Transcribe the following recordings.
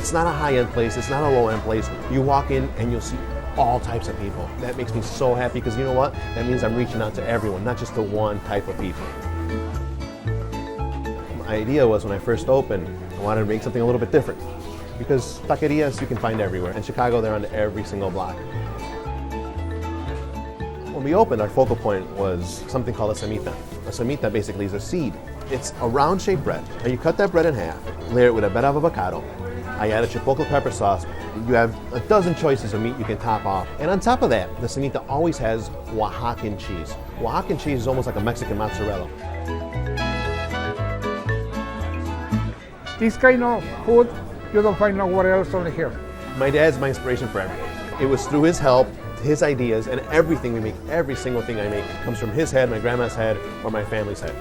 It's not a high-end place, it's not a low-end place. You walk in and you'll see all types of people. That makes me so happy because you know what? That means I'm reaching out to everyone, not just to one type of people. My idea was when I first opened, I wanted to make something a little bit different because taquerias you can find everywhere. In Chicago, they're on every single block. When we opened, our focal point was something called a cemita. A cemita basically is a seed. It's a round-shaped bread. And you cut that bread in half, layer it with a bed of avocado. I added chipotle pepper sauce. You have a dozen choices of meat you can top off. And on top of that, the cemita always has Oaxacan cheese. Oaxacan cheese is almost like a Mexican mozzarella. This kind of food, you don't find nowhere else only here. My dad's my inspiration for everything. It was through his help, his ideas, and everything we make, every single thing I make, comes from his head, my grandma's head, or my family's head.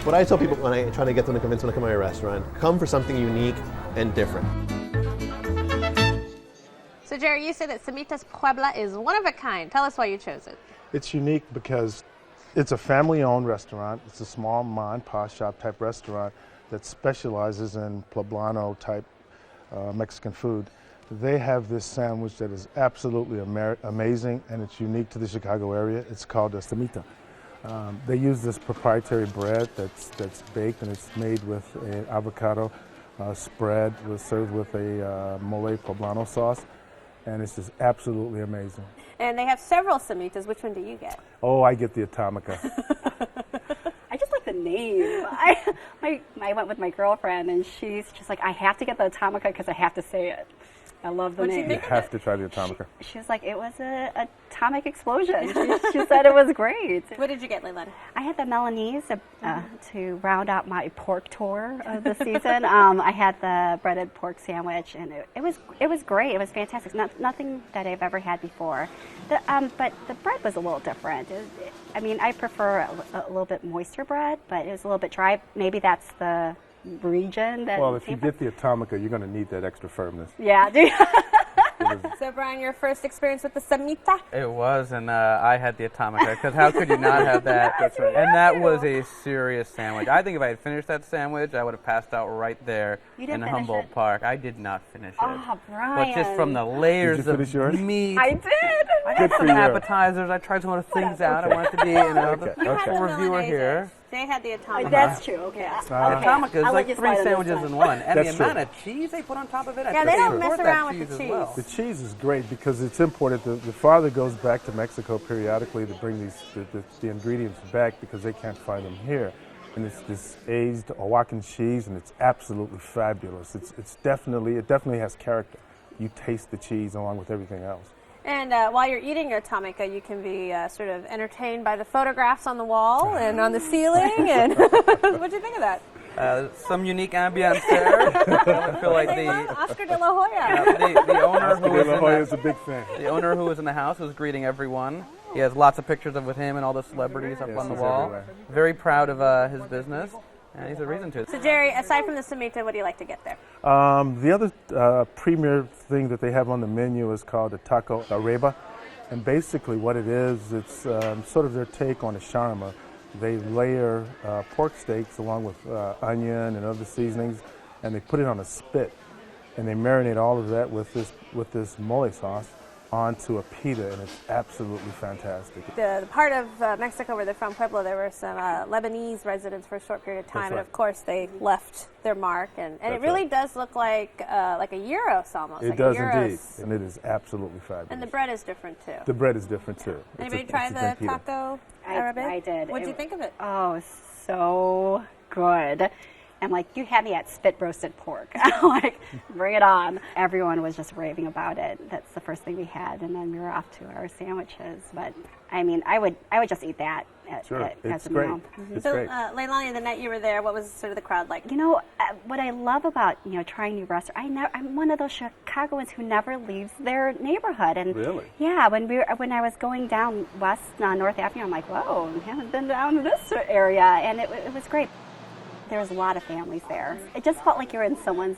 What I tell people when I try to get them to convince them to come to my restaurant, come for something unique and different. So Jerry, you say that Cemitas Puebla is one of a kind. Tell us why you chose it. It's unique because it's a family-owned restaurant. It's a small mom-and-pop shop type restaurant that specializes in poblano type Mexican food. They have this sandwich that is absolutely amazing, and it's unique to the Chicago area. It's called a Cemita. They use this proprietary bread that's baked, and it's made with an avocado spread, served with a mole poblano sauce, and it's just absolutely amazing. And they have several Cemitas. Which one do you get? Oh, I get the Atomica. I just like the name. I went with my girlfriend, and she's just like, I have to get the Atomica because I have to say it. I love the name. You have to try the Atomica. She was like, it was an atomic explosion. She said it was great. What did you get, Leilani? I had the Milanese to round out my pork tour of the season. I had the breaded pork sandwich, and it was great. It was fantastic. Nothing that I've ever had before. But the bread was a little different. I mean, I prefer a little bit moister bread, but it was a little bit dry. Maybe that's the region that. Well, if you get the Atomica, you're going to need that extra firmness. Yeah. So Brian, your first experience with the Cemita? It was, and I had the Atomica, because how could you not have that? That's right. And that was a serious sandwich. I think if I had finished that sandwich, I would have passed out right there in Humboldt Park. I did not finish it. Oh, Brian. But just from the layers of meat. I did. I got some appetizers. I tried some other things out. I wanted to be, the full reviewer here. They had the Atomica. That's true. Okay. The Atomica is like 3 sandwiches in one. And That's the amount of cheese they put on top of it. Yeah, they don't mess around with the cheese. Well. The cheese is great because it's imported. The father goes back to Mexico periodically to bring the ingredients back because they can't find them here. And it's this aged Oaxacan cheese, and it's absolutely fabulous. It definitely has character. You taste the cheese along with everything else. And while you're eating your Atomica, you can be sort of entertained by the photographs on the wall and on the ceiling. And what'd you think of that? Some unique ambience there. I feel like Oscar de la Hoya. The owner who was De La Hoya is a big fan. The owner who was in the house was greeting everyone. He has lots of pictures with him and all the celebrities up on the wall. Everywhere. Very proud of his business. And he's a reason to. So Jerry, aside from the Cemita, what do you like to get there? The other premier thing that they have on the menu is called a taco areba. And basically what it is, it's sort of their take on a shawarma. They layer pork steaks along with onion and other seasonings, and they put it on a spit. And they marinate all of that with this mole sauce onto a pita, and it's absolutely fantastic. The part of Mexico where they're from, Puebla, there were some Lebanese residents for a short period of time, That's and right. of course they left their mark, and it really does look like a gyros almost. It like does a gyros. indeed, and it is absolutely fabulous. And the bread is different too. The bread is different too. Anybody It's try a the pita. taco Arabic? I did. What'd you think of it? Oh, so good. And like, you had me at spit roasted pork. I'm like, bring it on. Everyone was just raving about it. That's the first thing we had, and then we were off to our sandwiches. But I mean, I would just eat that as It's a great. meal. It's So, great. Leilani, the night you were there, what was sort of the crowd like? You know, what I love about trying new restaurants, I'm one of those Chicagoans who never leaves their neighborhood. And Really? Yeah, when I was going down west North Avenue, I'm like, whoa, I haven't been down to this area, and it was great. There was a lot of families there. It just felt like you were in someone's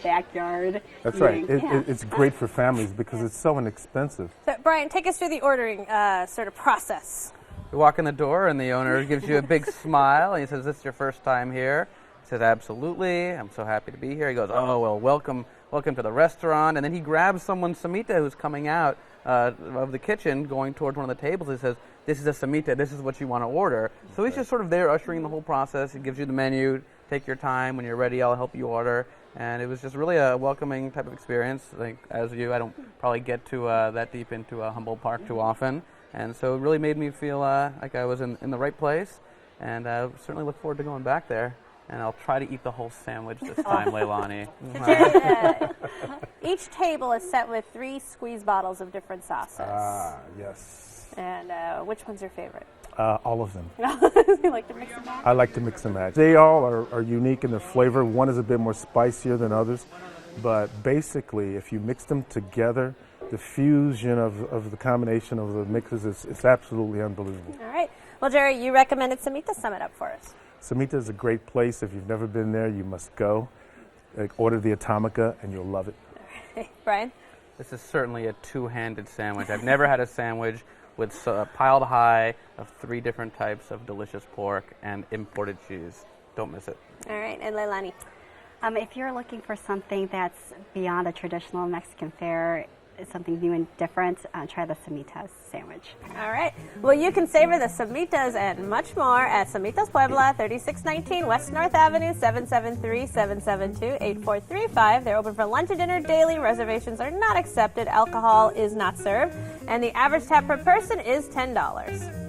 backyard. That's right. eating. It's great for families because it's so inexpensive. So, Brian, take us through the ordering sort of process. You walk in the door, and the owner gives you a big smile, and he says, "This is your first time here. He says, absolutely. I'm so happy to be here. He goes, oh, well, welcome to the restaurant. And then he grabs someone, Cemita, who's coming out of the kitchen, going towards one of the tables. He says, this is a Cemita. This is what you want to order. So he's just sort of there ushering the whole process. He gives you the menu. Take your time. When you're ready, I'll help you order. And it was just really a welcoming type of experience. Like, as you, I don't probably get to that deep into Humboldt Park too often. And so it really made me feel like I was in the right place. And I certainly look forward to going back there. And I'll try to eat the whole sandwich this time, Leilani. Each table is set with 3 squeeze bottles of different sauces. Ah, yes. And which one's your favorite? All of them. You like to mix and match? I like to mix and match. They all are unique in their flavor. One is a bit more spicier than others. But basically, if you mix them together, the fusion of the combination of the mixes is absolutely unbelievable. All right. Well, Jerry, you recommended Cemitas. Sum it up for us. Cemitas is a great place. If you've never been there, you must go. Order the Atomica, and you'll love it. Brian? This is certainly a two-handed sandwich. I've never had a sandwich with piled high of 3 different types of delicious pork and imported cheese. Don't miss it. All right. And Leilani? If you're looking for something that's beyond a traditional Mexican fare, something new and different, try the Cemitas sandwich. All right. Well, you can savor the Cemitas and much more at Cemitas Puebla, 3619 West North Avenue, 773-772-8435. They're open for lunch and dinner daily. Reservations are not accepted. Alcohol is not served. And the average tab per person is $10.